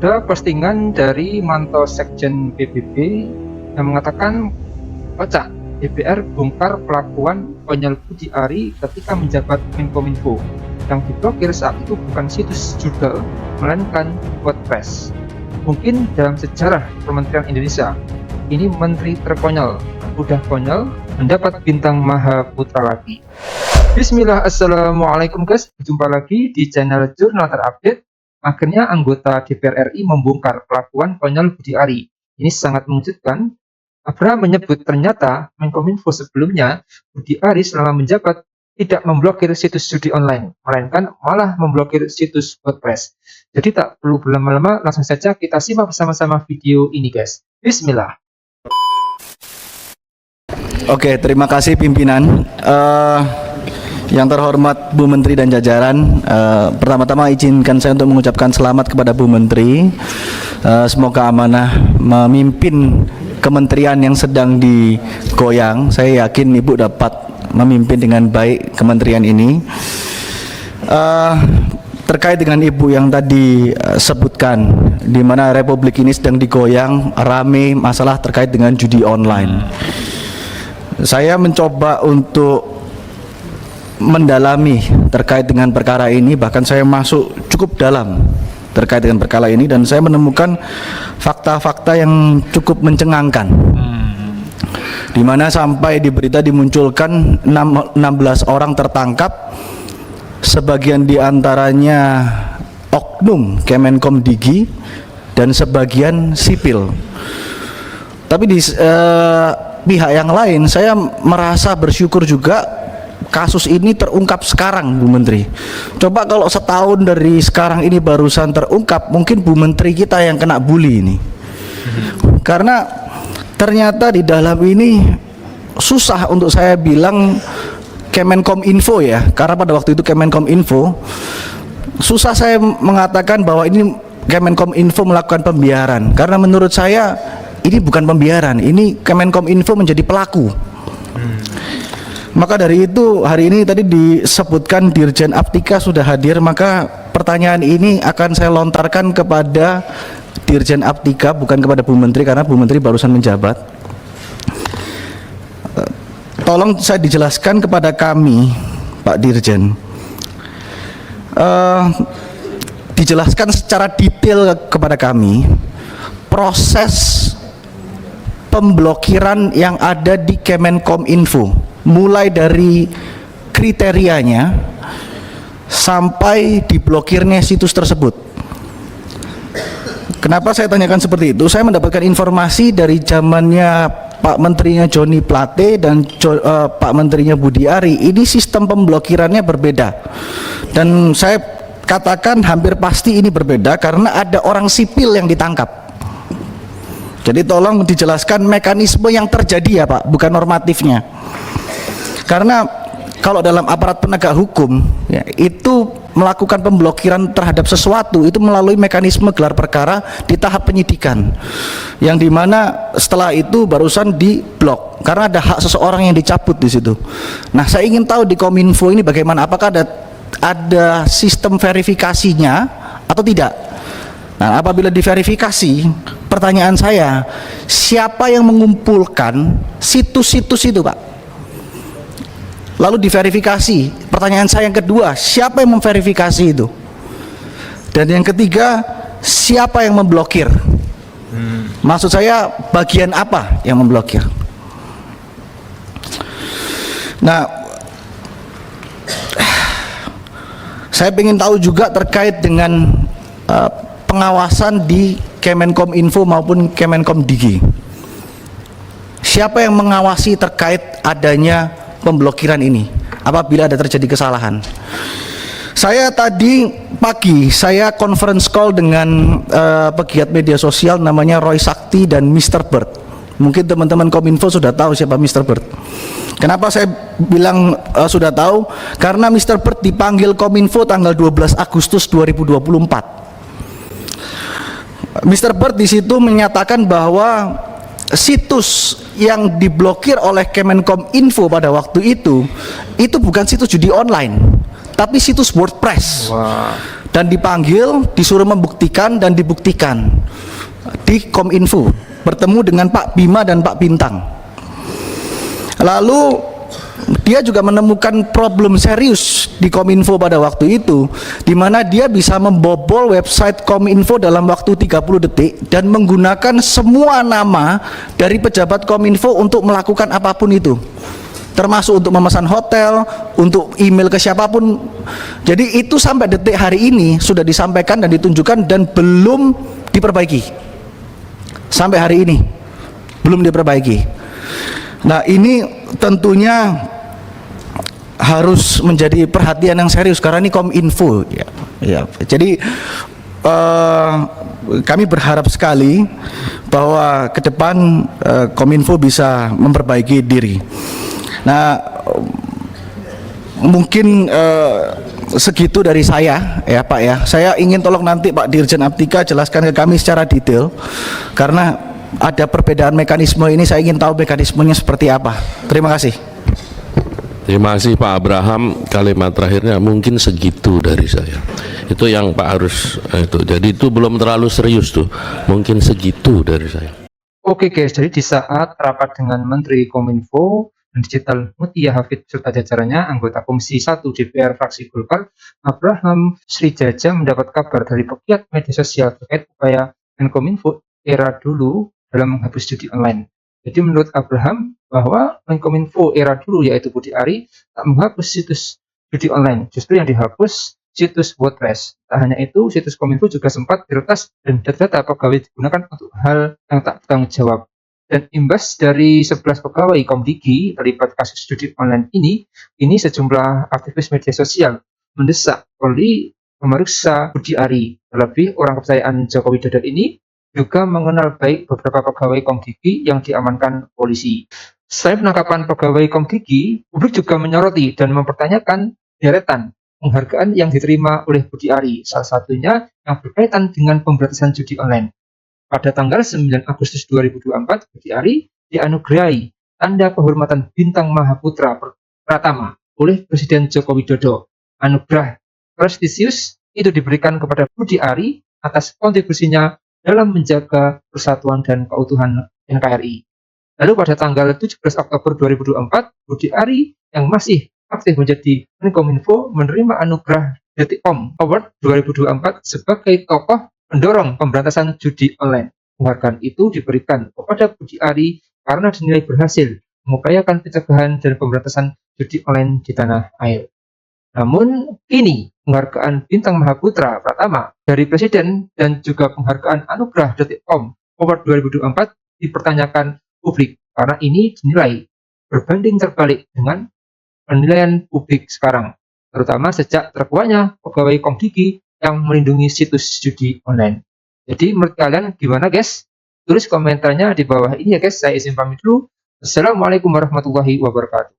Ada postingan dari Manto Sekjen PBB yang mengatakan, "Kocak, DPR bongkar pelakuan konyol Budi Ari ketika menjabat Menkominfo. Yang diblokir saat itu bukan situs judul, melainkan WordPress. Mungkin dalam sejarah Kementerian Indonesia, ini menteri terkonyol, udah konyol, mendapat bintang Maha Putra lagi." Bismillah, assalamualaikum guys, jumpa lagi di channel Jurnal Terupdate. Akhirnya anggota DPR RI membongkar kelakuan konyol Budi Ari. Ini sangat mengejutkan. Abraham menyebut ternyata Menkominfo sebelumnya, Budi Ari selama menjabat tidak memblokir situs judi online, melainkan malah memblokir situs WordPress. Jadi tak perlu berlama-lama, langsung saja kita simak bersama-sama video ini guys. Bismillah. Oke, terima kasih pimpinan. Yang terhormat Bu Menteri dan jajaran, pertama-tama izinkan saya untuk mengucapkan selamat kepada Bu Menteri. Semoga amanah memimpin kementerian yang sedang digoyang. Saya yakin Ibu dapat memimpin dengan baik kementerian ini. Terkait dengan Ibu yang tadi sebutkan, di mana Republik ini sedang digoyang, rame masalah terkait dengan judi online. Saya mencoba untuk mendalami terkait dengan perkara ini, bahkan saya masuk cukup dalam terkait dengan perkara ini, dan saya menemukan fakta-fakta yang cukup mencengangkan, di mana sampai di berita dimunculkan 16 orang tertangkap, sebagian diantaranya oknum Kemenkomdigi dan sebagian sipil. Tapi di pihak yang lain, saya merasa bersyukur juga kasus ini terungkap sekarang, Bu Menteri. Coba kalau setahun dari sekarang ini barusan terungkap, mungkin Bu Menteri kita yang kena bully ini. Karena ternyata di dalam ini susah untuk saya bilang Kemenkominfo ya, karena pada waktu itu Kemenkominfo, susah saya mengatakan bahwa ini Kemenkominfo melakukan pembiaran, karena menurut saya ini bukan pembiaran, ini Kemenkominfo menjadi pelaku. Maka dari itu hari ini tadi disebutkan Dirjen Aptika sudah hadir, maka pertanyaan ini akan saya lontarkan kepada Dirjen Aptika, bukan kepada Bu Menteri, karena Bu Menteri barusan menjabat. Tolong saya dijelaskan kepada kami, Pak Dirjen, dijelaskan secara detail kepada kami proses pemblokiran yang ada di Kemenkominfo, mulai dari kriterianya sampai diblokirnya situs tersebut. Kenapa saya tanyakan seperti itu? Saya mendapatkan informasi dari zamannya Pak Menterinya Joni Plate dan Pak Menterinya Budi Ari, ini sistem pemblokirannya berbeda, dan saya katakan hampir pasti ini berbeda karena ada orang sipil yang ditangkap. Jadi tolong dijelaskan mekanisme yang terjadi ya Pak, bukan normatifnya. Karena kalau dalam aparat penegak hukum ya, itu melakukan pemblokiran terhadap sesuatu itu melalui mekanisme gelar perkara di tahap penyidikan, yang dimana setelah itu barusan diblok karena ada hak seseorang yang dicabut di situ. Nah, saya ingin tahu di Kominfo ini bagaimana, apakah ada sistem verifikasinya atau tidak. Nah, apabila diverifikasi, pertanyaan saya, siapa yang mengumpulkan situs-situs itu Pak? Lalu diverifikasi. Pertanyaan saya yang kedua, siapa yang memverifikasi itu? Dan yang ketiga, siapa yang memblokir? Maksud saya, bagian apa yang memblokir? Nah, saya ingin tahu juga terkait dengan pengawasan di Kemenkominfo maupun Kemenkomdigi. Siapa yang mengawasi terkait adanya pemblokiran ini apabila ada terjadi kesalahan? Saya tadi pagi saya conference call dengan pegiat media sosial namanya Roy Sakti dan Mr. Bird. Mungkin teman-teman Kominfo sudah tahu siapa Mr. Bird. Kenapa saya bilang sudah tahu? Karena Mr. Bird dipanggil Kominfo tanggal 12 Agustus 2024. Mr. Bird di situ menyatakan bahwa situs yang diblokir oleh Kemenkominfo pada waktu itu bukan situs judi online, tapi situs WordPress. dan dipanggil, disuruh membuktikan dan dibuktikan di Kominfo, bertemu dengan Pak Bima dan Pak Bintang. Lalu dia juga menemukan problem serius di Kominfo pada waktu itu, di mana dia bisa membobol website Kominfo dalam waktu 30 detik dan menggunakan semua nama dari pejabat Kominfo untuk melakukan apapun itu, termasuk untuk memesan hotel, untuk email ke siapapun. Jadi itu sampai detik hari ini sudah disampaikan dan ditunjukkan dan belum diperbaiki. Sampai hari ini belum diperbaiki. Nah, ini tentunya harus menjadi perhatian yang serius karena ini Kominfo ya. Jadi kami berharap sekali bahwa ke depan Kominfo bisa memperbaiki diri. Nah, mungkin segitu dari saya ya Pak ya. Saya ingin tolong nanti Pak Dirjen Aptika jelaskan ke kami secara detail, karena ada perbedaan mekanisme ini, saya ingin tahu mekanismenya seperti apa. Terima kasih. Terima kasih Pak Abraham. Kalimat terakhirnya mungkin segitu dari saya. Itu yang Pak harus itu. Jadi itu belum terlalu serius tuh. Mungkin segitu dari saya. Oke guys, jadi di saat rapat dengan Menteri Kominfo dan Digital Mutia Hafid serta jajarannya, anggota Komisi 1 DPR fraksi Golkar, Abraham Srijaja mendapat kabar dari pegiat media sosial terkait upaya Menkominfo era dulu dalam menghapus judi online. Jadi menurut Abraham bahwa Menkominfo era dulu yaitu Budi Ari tak menghapus situs judi online, justru yang dihapus situs WordPress. Tak hanya itu, situs Kominfo juga sempat diretas dan data-data pegawai digunakan untuk hal yang tak bertanggung jawab. Dan imbas dari 11 pegawai Komdigi terlibat kasus judi online ini sejumlah aktivis media sosial mendesak Polri memeriksa Budi Ari. Terlebih orang kepercayaan Joko Widodo ini juga mengenal baik beberapa pegawai Komdigi yang diamankan polisi. Selain penangkapan pegawai Komdigi, publik juga menyoroti dan mempertanyakan deretan penghargaan yang diterima oleh Budi Ari, salah satunya yang berkaitan dengan pemberantasan judi online. Pada tanggal 9 Agustus 2024, Budi Ari dianugerahi tanda kehormatan Bintang Mahaputra Pratama oleh Presiden Joko Widodo. Anugerah prestisius itu diberikan kepada Budi Ari atas kontribusinya dalam menjaga persatuan dan keutuhan NKRI. Lalu pada tanggal 17 Oktober 2024, Budi Ari yang masih aktif menjadi Menkominfo menerima anugerah Detikcom Award 2024 sebagai tokoh pendorong pemberantasan judi online. Penghargaan itu diberikan kepada Budi Ari karena dinilai berhasil mengupayakan pencegahan dan pemberantasan judi online di tanah air. Namun kini penghargaan Bintang Mahaputra Pratama dari Presiden dan juga penghargaan Anugerah Detikcom Award 2024 dipertanyakan publik karena ini dinilai berbanding terbalik dengan penilaian publik sekarang, terutama sejak terkuaknya pegawai Komdigi yang melindungi situs judi online. Jadi menurut kalian gimana guys? Tulis komentarnya di bawah ini ya guys. Saya izin pamit dulu. Assalamualaikum warahmatullahi wabarakatuh.